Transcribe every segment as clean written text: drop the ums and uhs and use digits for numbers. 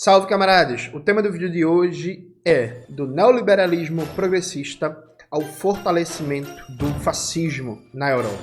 Salve, camaradas! O tema do vídeo de hoje é do neoliberalismo progressista ao fortalecimento do fascismo na Europa.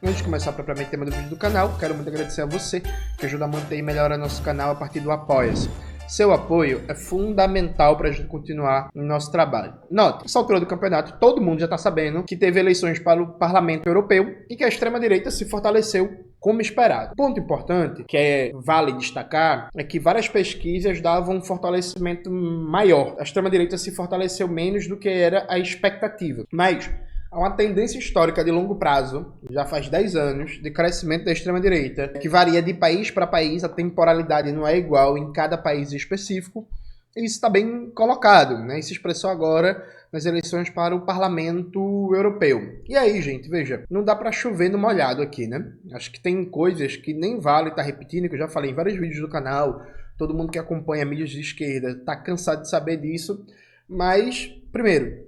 Antes de começar propriamente o tema do vídeo do canal, quero muito agradecer a você que ajuda a manter e melhorar nosso canal a partir do Apoia-se. Seu apoio é fundamental para a gente continuar no nosso trabalho. Note, nessa altura do campeonato, todo mundo já está sabendo que teve eleições para o Parlamento Europeu e que a extrema-direita se fortaleceu como esperado. Ponto importante que vale destacar é que várias pesquisas davam um fortalecimento maior. A extrema-direita se fortaleceu menos do que era a expectativa. Mas há uma tendência histórica de longo prazo, já faz 10 anos, de crescimento da extrema-direita, que varia de país para país, a temporalidade não é igual em cada país específico, e isso está bem colocado, né? Isso se expressou agora nas eleições para o Parlamento Europeu. E aí, gente, veja, não dá para chover no molhado aqui, né? Acho que tem coisas que nem vale estar repetindo, que eu já falei em vários vídeos do canal, todo mundo que acompanha mídias de esquerda está cansado de saber disso, mas Primeiro.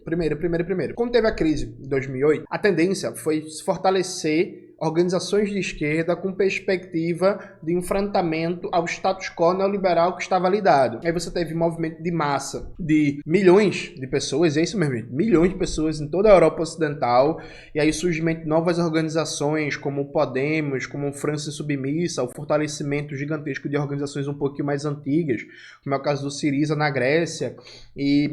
Quando teve a crise de 2008, a tendência foi se fortalecer organizações de esquerda com perspectiva de enfrentamento ao status quo neoliberal que estava ali dado. Aí você teve um movimento de massa de milhões de pessoas, é isso mesmo, milhões de pessoas em toda a Europa Ocidental, e aí o surgimento de novas organizações como o Podemos, como o França Submissa, o fortalecimento gigantesco de organizações um pouquinho mais antigas, como é o caso do Syriza na Grécia, e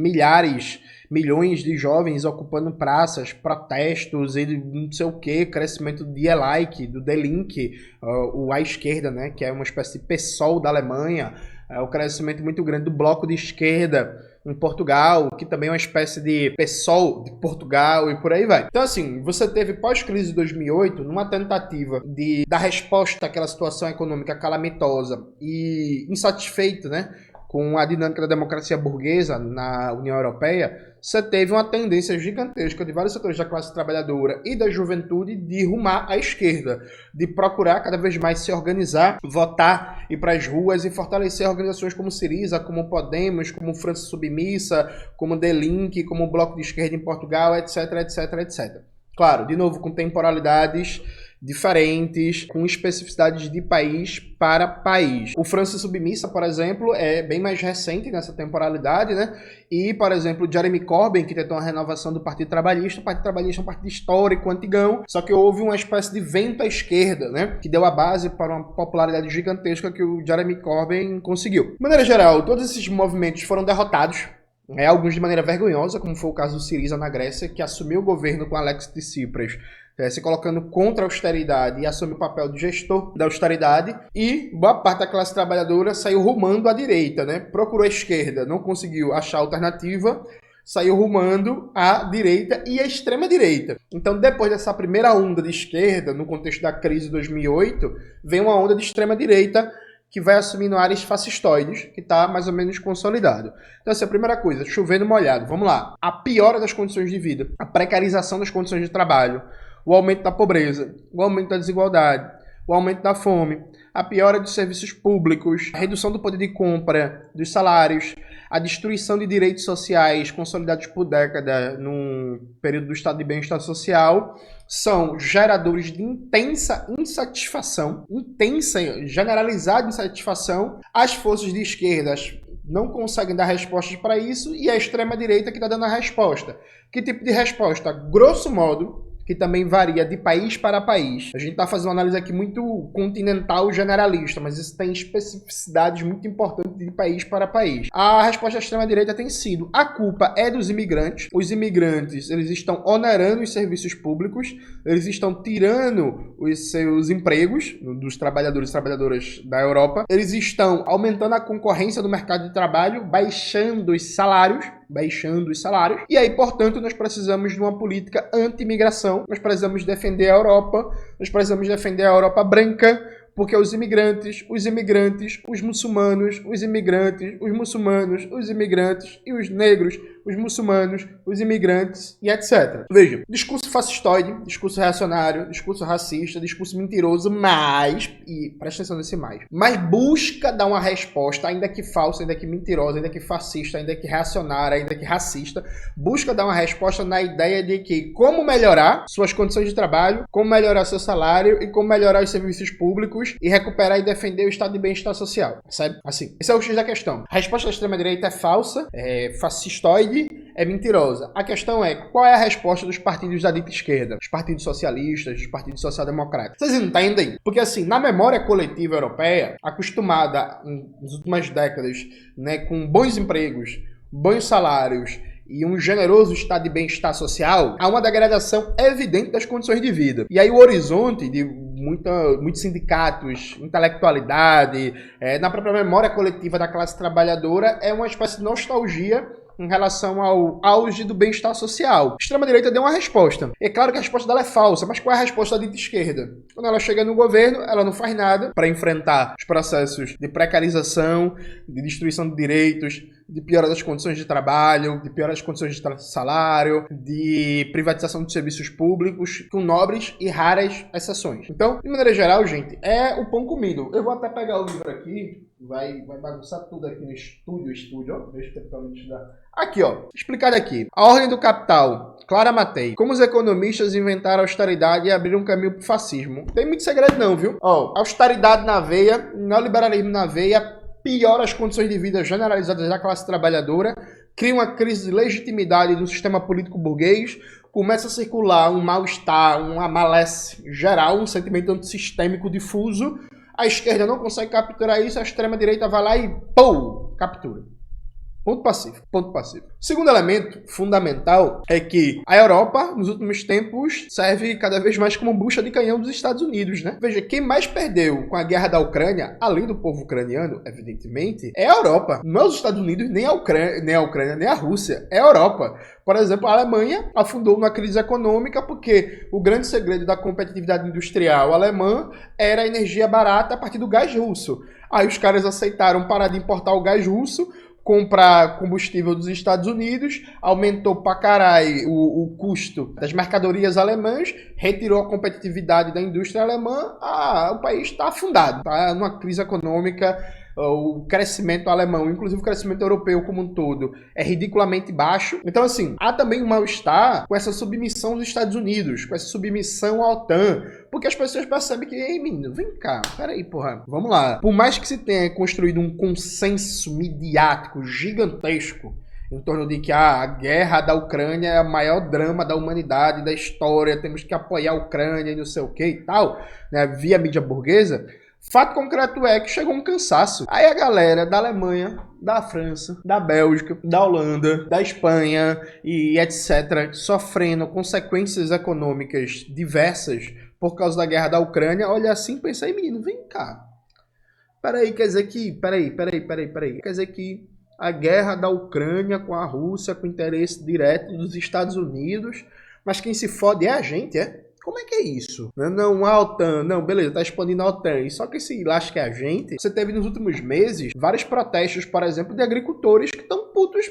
milhões de jovens ocupando praças, protestos e não sei o que, crescimento do Die Like, do Die Linke, o à esquerda, né, que é uma espécie de PSOL da Alemanha, o crescimento muito grande do bloco de esquerda em Portugal, que também é uma espécie de PSOL de Portugal e por aí vai. Então assim, você teve pós-crise de 2008, numa tentativa de dar resposta àquela situação econômica calamitosa e insatisfeita, né, com a dinâmica da democracia burguesa na União Europeia, você teve uma tendência gigantesca de vários setores da classe trabalhadora e da juventude de rumar à esquerda, de procurar cada vez mais se organizar, votar, ir para as ruas e fortalecer organizações como Syriza, como Podemos, como França Submissa, como Die Linke, como o Bloco de Esquerda em Portugal, etc, etc, etc. Claro, de novo, com temporalidades diferentes, com especificidades de país para país. O França Submissa, por exemplo, é bem mais recente nessa temporalidade, né? E, por exemplo, Jeremy Corbyn, que tentou uma renovação do Partido Trabalhista. O Partido Trabalhista é um partido histórico, antigão, só que houve uma espécie de vento à esquerda, né? Que deu a base para uma popularidade gigantesca que o Jeremy Corbyn conseguiu. De maneira geral, todos esses movimentos foram derrotados, alguns de maneira vergonhosa, como foi o caso do Syriza na Grécia, que assumiu o governo com Alexis Tsipras, se colocando contra a austeridade e assumiu o papel de gestor da austeridade, e boa parte da classe trabalhadora saiu rumando à direita, né? Procurou a esquerda, não conseguiu achar alternativa, saiu rumando à direita e à extrema-direita. Então, depois dessa primeira onda de esquerda, no contexto da crise de 2008, vem uma onda de extrema-direita que vai assumindo áreas fascistoides, que está mais ou menos consolidado. Então, essa é a primeira coisa, chovendo molhado. Vamos lá. A piora das condições de vida, a precarização das condições de trabalho, o aumento da pobreza, o aumento da desigualdade, o aumento da fome, a piora dos serviços públicos, a redução do poder de compra dos salários, a destruição de direitos sociais consolidados por década no período do estado de bem-estar social, são geradores de intensa insatisfação, generalizada insatisfação. As forças de esquerda não conseguem dar respostas para isso e a extrema-direita que está dando a resposta. Que tipo de resposta? Grosso modo, que também varia de país para país. A gente está fazendo uma análise aqui muito continental generalista, mas isso tem especificidades muito importantes de país para país. A resposta da extrema-direita tem sido: a culpa é dos imigrantes. Os imigrantes, eles estão onerando os serviços públicos, eles estão tirando os seus empregos dos trabalhadores e trabalhadoras da Europa, eles estão aumentando a concorrência do mercado de trabalho, baixando os salários, e aí, portanto, nós precisamos de uma política anti-imigração, nós precisamos defender a Europa, nós precisamos defender a Europa branca, porque os imigrantes, os muçulmanos, os imigrantes e os negros os muçulmanos, os imigrantes e etc. Veja, discurso fascistoide, discurso reacionário, discurso racista, discurso mentiroso, e presta atenção nesse mas busca dar uma resposta, ainda que falsa, ainda que mentirosa, ainda que fascista, ainda que reacionária, ainda que racista, busca dar uma resposta na ideia de que como melhorar suas condições de trabalho, como melhorar seu salário e como melhorar os serviços públicos e recuperar e defender o estado de bem-estar social, sabe? Assim, esse é o X da questão. A resposta da extrema-direita é falsa, é fascistoide, é mentirosa. A questão é, qual é a resposta dos partidos da dita esquerda? Os partidos socialistas, os partidos social-democratas. Vocês entendem? Porque assim, na memória coletiva europeia, acostumada nas últimas décadas, né, com bons empregos, bons salários e um generoso estado de bem-estar social, há uma degradação evidente das condições de vida. E aí o horizonte de muitos sindicatos, intelectualidade, na própria memória coletiva da classe trabalhadora, é uma espécie de nostalgia em relação ao auge do bem-estar social. A extrema-direita deu uma resposta. É claro que a resposta dela é falsa, mas qual é a resposta da dita esquerda? Quando ela chega no governo, ela não faz nada para enfrentar os processos de precarização, de destruição de direitos, de piora das condições de trabalho, de piora das condições de salário, de privatização dos serviços públicos, com nobres e raras exceções. Então, de maneira geral, gente, é o pão comido. Eu vou até pegar o livro aqui, vai bagunçar tudo aqui no estúdio, ó. Deixa eu tentar me estudar. Aqui, ó, explicado aqui. A Ordem do Capital, Clara Matei. Como os economistas inventaram a austeridade e abriram um caminho pro fascismo. Não tem muito segredo não, viu? Ó, austeridade na veia, neoliberalismo na veia, piora as condições de vida generalizadas da classe trabalhadora, cria uma crise de legitimidade do sistema político burguês, começa a circular um mal-estar, uma malesse geral, um sentimento antissistêmico difuso. A esquerda não consegue capturar isso, a extrema-direita vai lá e pô, captura. Ponto pacífico, ponto pacífico. Segundo elemento fundamental é que a Europa, nos últimos tempos, serve cada vez mais como bucha de canhão dos Estados Unidos, né? Veja, quem mais perdeu com a guerra da Ucrânia, além do povo ucraniano, evidentemente, é a Europa. Não é os Estados Unidos, nem a Ucrânia, nem a Rússia. É a Europa. Por exemplo, a Alemanha afundou numa crise econômica porque o grande segredo da competitividade industrial alemã era a energia barata a partir do gás russo. Aí os caras aceitaram parar de importar o gás russo, comprar combustível dos Estados Unidos, aumentou pra caralho o custo das mercadorias alemãs, retirou a competitividade da indústria alemã, o país está afundado, está numa crise econômica. O crescimento alemão, inclusive o crescimento europeu como um todo, é ridiculamente baixo. Então, assim, há também um mal-estar com essa submissão dos Estados Unidos, com essa submissão à OTAN, porque as pessoas percebem que, ei, menino, vem cá, peraí, porra, vamos lá. Por mais que se tenha construído um consenso midiático gigantesco em torno de que a guerra da Ucrânia é o maior drama da humanidade, da história, temos que apoiar a Ucrânia e não sei o que e tal, né, via mídia burguesa, fato concreto é que chegou um cansaço. Aí a galera da Alemanha, da França, da Bélgica, da Holanda, da Espanha e etc., sofrendo consequências econômicas diversas por causa da guerra da Ucrânia, olha assim e pensa, aí menino, vem cá. Peraí, quer dizer que... Peraí. Quer dizer que a guerra da Ucrânia com a Rússia, com interesse direto dos Estados Unidos, mas quem se fode é a gente, é? Como é que é isso? Não, a OTAN, não, beleza, tá expandindo a OTAN. E só que esse lasca é a gente. Você teve nos últimos meses vários protestos, por exemplo, de agricultores que estão putos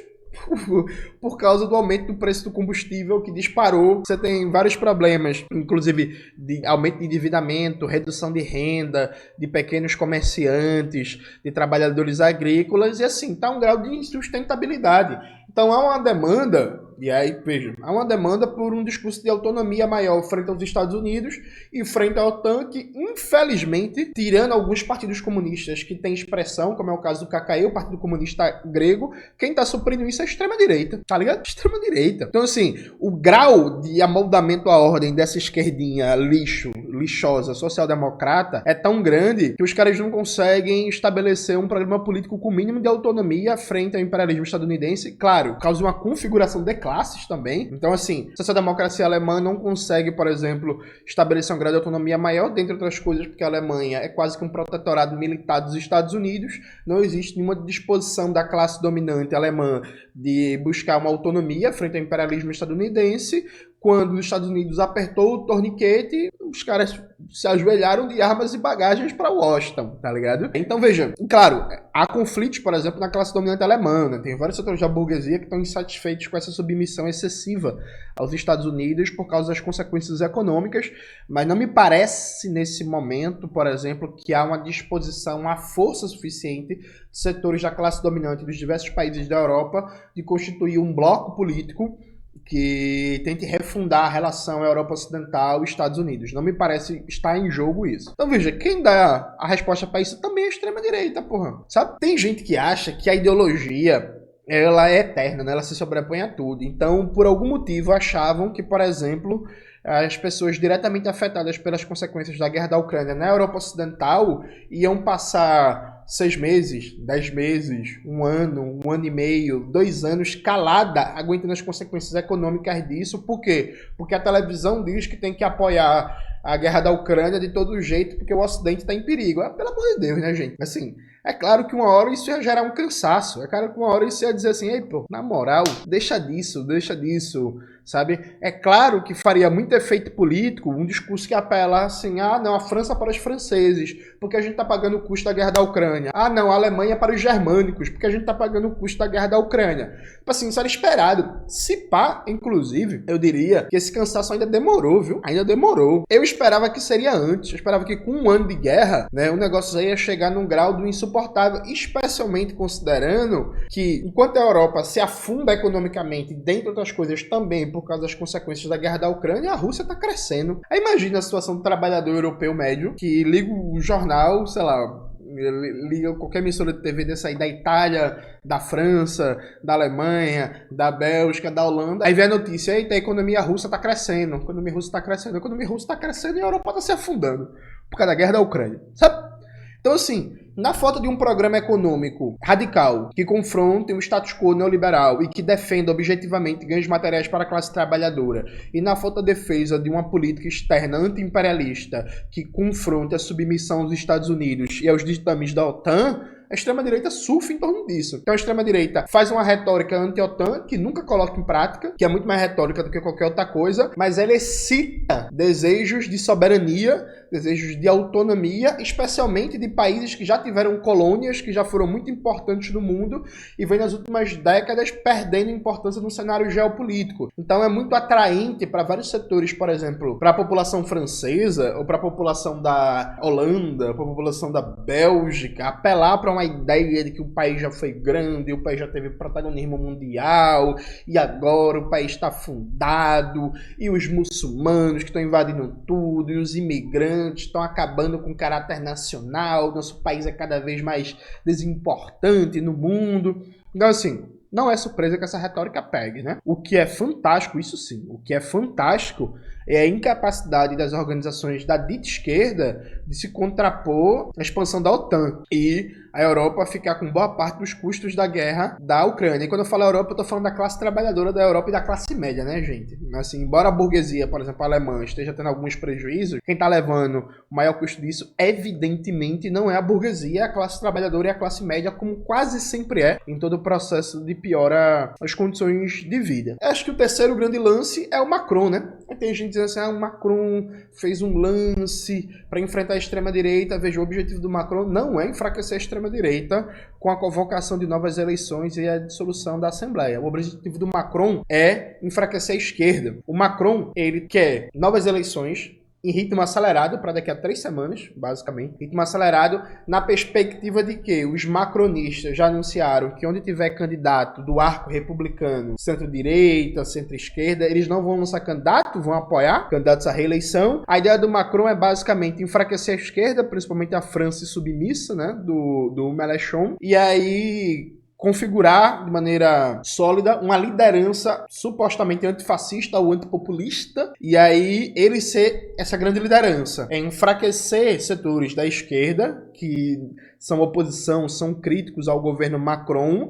por causa do aumento do preço do combustível que disparou. Você tem vários problemas, inclusive de aumento de endividamento, redução de renda, de pequenos comerciantes, de trabalhadores agrícolas, e assim, tá um grau de insustentabilidade. Então há uma demanda, e aí, veja, há uma demanda por um discurso de autonomia maior frente aos Estados Unidos e frente à OTAN, que, infelizmente, tirando alguns partidos comunistas que têm expressão, como é o caso do KKE, o Partido Comunista Grego, quem está suprindo isso é a extrema-direita, tá ligado? Extrema-direita. Então, assim, o grau de amoldamento à ordem dessa esquerdinha lixosa, social-democrata, é tão grande que os caras não conseguem estabelecer um programa político com o mínimo de autonomia frente ao imperialismo estadunidense, claro, por causa de uma configuração de classes também. Então, assim, a social-democracia alemã não consegue, por exemplo, estabelecer um grau de autonomia maior, dentre outras coisas, porque a Alemanha é quase que um protetorado militar dos Estados Unidos, não existe nenhuma disposição da classe dominante alemã de buscar uma autonomia frente ao imperialismo estadunidense, quando os Estados Unidos apertou o torniquete, os caras se ajoelharam de armas e bagagens para Washington, tá ligado? Então veja, claro, há conflitos, por exemplo, na classe dominante alemã, né? Tem vários setores da burguesia que estão insatisfeitos com essa submissão excessiva aos Estados Unidos por causa das consequências econômicas, mas não me parece nesse momento, por exemplo, que há uma disposição, uma força suficiente de setores da classe dominante dos diversos países da Europa de constituir um bloco político que tente refundar a relação Europa Ocidental e Estados Unidos. Não me parece estar em jogo isso. Então veja, quem dá a resposta para isso também é a extrema-direita, porra. Sabe? Tem gente que acha que a ideologia ela é eterna, né? Ela se sobrepõe a tudo. Então, por algum motivo, achavam que, por exemplo, as pessoas diretamente afetadas pelas consequências da guerra da Ucrânia na Europa Ocidental iam passar 6 meses, 10 meses, um ano e meio, 2 anos calada, aguentando as consequências econômicas disso. Por quê? Porque a televisão diz que tem que apoiar a guerra da Ucrânia de todo jeito, porque o Ocidente está em perigo. Pelo amor de Deus, né, gente? Assim, é claro que uma hora isso ia gerar um cansaço. É claro que uma hora isso ia dizer assim, ei, pô, na moral, deixa disso, sabe? É claro que faria muito efeito político um discurso que apela assim, ah, não, a França para os franceses, porque a gente tá pagando o custo da guerra da Ucrânia. Ah, não, a Alemanha para os germânicos, porque a gente tá pagando o custo da guerra da Ucrânia. Tipo assim, isso era esperado. Se pá, inclusive, eu diria que esse cansaço ainda demorou, viu? Ainda demorou. Eu esperava que seria antes. Eu esperava que com um ano de guerra, né, o negócio aí ia chegar num grau do insuportável, especialmente considerando que, enquanto a Europa se afunda economicamente, dentre outras coisas também por causa das consequências da guerra da Ucrânia, a Rússia tá crescendo. Aí imagina a situação do trabalhador europeu médio, que liga o jornal, sei lá, liga qualquer emissora de TV dessa aí, da Itália, da França, da Alemanha, da Bélgica, da Holanda, aí vê a notícia, eita, a economia russa tá crescendo, a economia russa tá crescendo, a economia russa tá crescendo e a Europa tá se afundando por causa da guerra da Ucrânia, sabe? Então, assim, na falta de um programa econômico radical que confronte o status quo neoliberal e que defenda objetivamente ganhos materiais para a classe trabalhadora, e na falta de defesa de uma política externa anti-imperialista que confronte a submissão aos Estados Unidos e aos ditames da OTAN, a extrema-direita surfa em torno disso. Então a extrema-direita faz uma retórica anti-OTAN que nunca coloca em prática, que é muito mais retórica do que qualquer outra coisa, mas ela excita desejos de soberania, desejos de autonomia, especialmente de países que já tiveram colônias, que já foram muito importantes no mundo e vem nas últimas décadas perdendo importância no cenário geopolítico. Então é muito atraente para vários setores, por exemplo, para a população francesa ou para a população da Holanda, para a população da Bélgica, apelar para uma ideia de que o país já foi grande, o país já teve protagonismo mundial e agora o país está afundado e os muçulmanos que estão invadindo tudo e os imigrantes estão acabando com o caráter nacional, nosso país é cada vez mais desimportante no mundo. Então, assim, não é surpresa que essa retórica pegue, né? O que é fantástico, isso sim, o que é fantástico é a incapacidade das organizações da dita esquerda de se contrapor à expansão da OTAN e a Europa ficar com boa parte dos custos da guerra da Ucrânia. E quando eu falo Europa, eu tô falando da classe trabalhadora da Europa e da classe média, né, gente? Assim, embora a burguesia, por exemplo, a alemã, esteja tendo alguns prejuízos, quem tá levando o maior custo disso, evidentemente, não é a burguesia, é a classe trabalhadora e a classe média, como quase sempre é em todo o processo de piora as condições de vida. Eu acho que o terceiro grande lance é o Macron, né? Tem gente dizendo assim, o Macron fez um lance para enfrentar a extrema-direita. Veja, o objetivo do Macron não é enfraquecer a extrema-direita com a convocação de novas eleições e a dissolução da Assembleia. O objetivo do Macron é enfraquecer a esquerda. O Macron, ele quer novas eleições em ritmo acelerado para daqui a 3 semanas, basicamente. Ritmo acelerado na perspectiva de que os macronistas já anunciaram que onde tiver candidato do arco republicano, centro-direita, centro-esquerda, eles não vão lançar candidato, vão apoiar candidatos à reeleição. A ideia do Macron é basicamente enfraquecer a esquerda, principalmente a França submissa, né, do Mélenchon. E aí configurar de maneira sólida uma liderança supostamente antifascista ou antipopulista, e aí ele ser essa grande liderança. É enfraquecer setores da esquerda, que são oposição, são críticos ao governo Macron,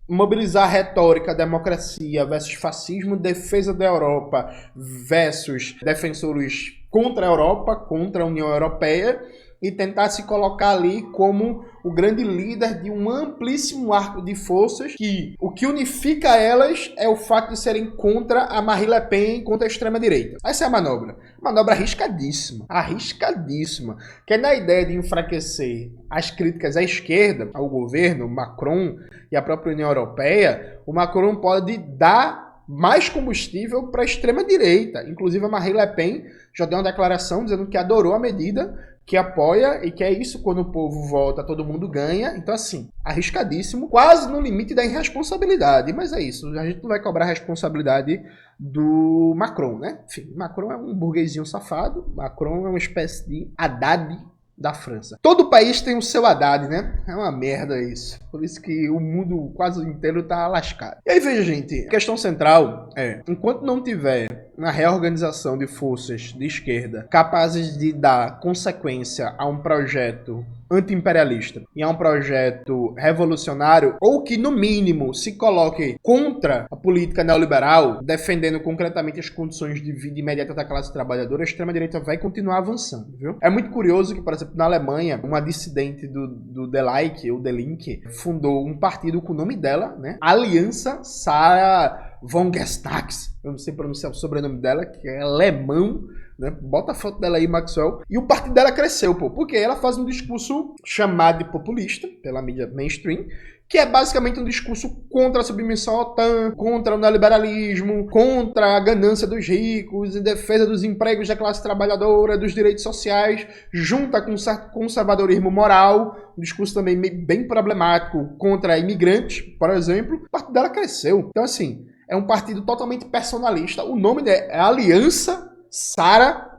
mobilizar a retórica democracia versus fascismo, defesa da Europa versus defensores contra a Europa, contra a União Europeia, e tentar se colocar ali como o grande líder de um amplíssimo arco de forças que o que unifica elas é o fato de serem contra a Marine Le Pen, contra a extrema-direita. Essa é a manobra. Manobra arriscadíssima. Arriscadíssima. Que é na ideia de enfraquecer as críticas à esquerda, ao governo, Macron e à própria União Europeia, o Macron pode dar mais combustível para a extrema-direita. Inclusive a Marine Le Pen já deu uma declaração dizendo que adorou a medida, que apoia e que é isso, quando o povo vota, todo mundo ganha. Então, assim, arriscadíssimo, quase no limite da irresponsabilidade. Mas é isso, a gente não vai cobrar a responsabilidade do Macron, né? Enfim, Macron é um burguesinho safado, Macron é uma espécie de Haddad da França. Todo país tem o seu Haddad, né? É uma merda isso. Por isso que o mundo quase inteiro tá lascado. E aí, veja, gente, a questão central é, enquanto não tiver uma reorganização de forças de esquerda capazes de dar consequência a um projeto anti-imperialista e a um projeto revolucionário, ou que no mínimo se coloque contra a política neoliberal, defendendo concretamente as condições de vida imediata da classe trabalhadora, a extrema-direita vai continuar avançando, viu? É muito curioso que, por exemplo, na Alemanha, uma dissidente do Die Linke fundou um partido com o nome dela, né? Aliança Sarah von Gestax, eu não sei pronunciar o sobrenome dela, que é alemão, né? Bota a foto dela aí, Maxwell. E o partido dela cresceu, pô, porque ela faz um discurso chamado de populista, pela mídia mainstream, que é basicamente um discurso contra a submissão à OTAN, contra o neoliberalismo, contra a ganância dos ricos, em defesa dos empregos da classe trabalhadora, dos direitos sociais, junta com um certo conservadorismo moral, um discurso também bem problemático contra imigrantes, por exemplo. O partido dela cresceu. Então, assim, é um partido totalmente personalista. O nome é Aliança Sarah,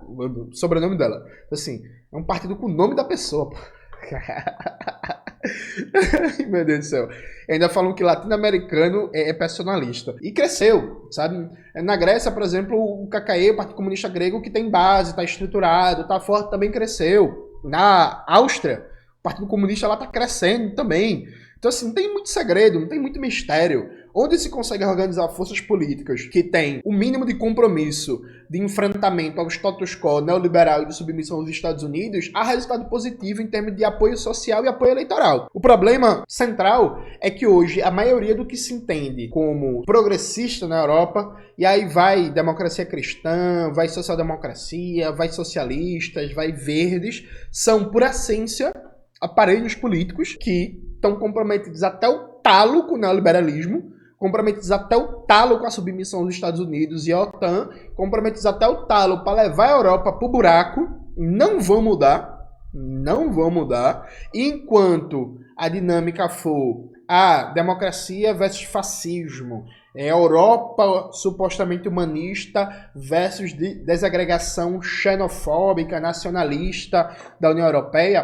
sobrenome dela. Assim, é um partido com o nome da pessoa, pô. Meu Deus do céu. Ainda falam que latino-americano é personalista. E cresceu, sabe? Na Grécia, por exemplo, o KKE, o Partido Comunista Grego, que tem base, está estruturado, está forte, também cresceu. Na Áustria, o Partido Comunista lá está crescendo também. Então, assim, não tem muito segredo, não tem muito mistério. Onde se consegue organizar forças políticas que têm o mínimo de compromisso de enfrentamento ao status quo neoliberal e de submissão aos Estados Unidos, há resultado positivo em termos de apoio social e apoio eleitoral. O problema central é que hoje a maioria do que se entende como progressista na Europa, e aí vai democracia cristã, vai social-democracia, vai socialistas, vai verdes, são, por essência, aparelhos políticos que estão comprometidos até o talo com o neoliberalismo, comprometidos até o talo com a submissão dos Estados Unidos e a OTAN, comprometidos até o talo para levar a Europa para o buraco, não vão mudar, enquanto a dinâmica for a democracia versus fascismo, a Europa supostamente humanista versus desagregação xenofóbica, nacionalista da União Europeia,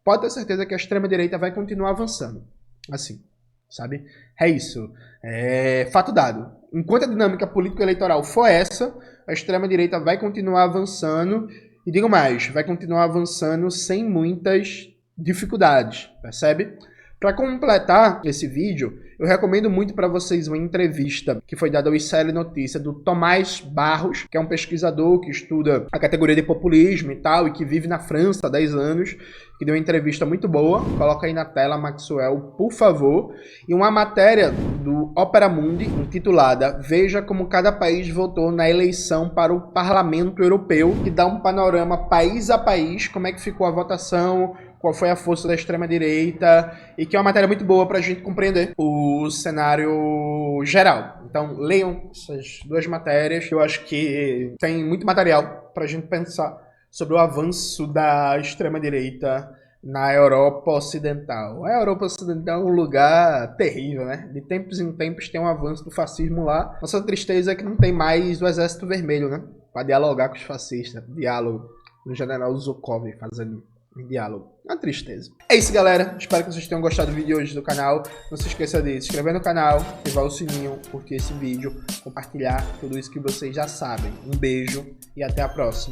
pode ter certeza que a extrema-direita vai continuar avançando. Assim, sabe? É isso. É fato dado. Enquanto a dinâmica político-eleitoral for essa, a extrema-direita vai continuar avançando. E digo mais, vai continuar avançando sem muitas dificuldades, percebe? Para completar esse vídeo, eu recomendo muito para vocês uma entrevista que foi dada ao ICL Notícia do Tomás Barros, que é um pesquisador que estuda a categoria de populismo e tal, e que vive na França há 10 anos, que deu uma entrevista muito boa. Coloca aí na tela, Maxwell, por favor. E uma matéria do Opera Mundi, intitulada Veja como cada país votou na eleição para o Parlamento Europeu, que dá um panorama país a país, como é que ficou a votação, qual foi a força da extrema-direita, e que é uma matéria muito boa para a gente compreender o cenário geral. Então, leiam essas duas matérias, que eu acho que tem muito material para a gente pensar sobre o avanço da extrema-direita na Europa Ocidental. A Europa Ocidental é um lugar terrível, né? De tempos em tempos tem um avanço do fascismo lá. Nossa tristeza é que não tem mais o Exército Vermelho, né? Para dialogar com os fascistas. Diálogo. O general Zhukov fazendo diálogo. Uma tristeza. É isso, galera. Espero que vocês tenham gostado do vídeo hoje do canal. Não se esqueça de se inscrever no canal, ativar o sininho, curtir esse vídeo, compartilhar tudo isso que vocês já sabem. Um beijo e até a próxima.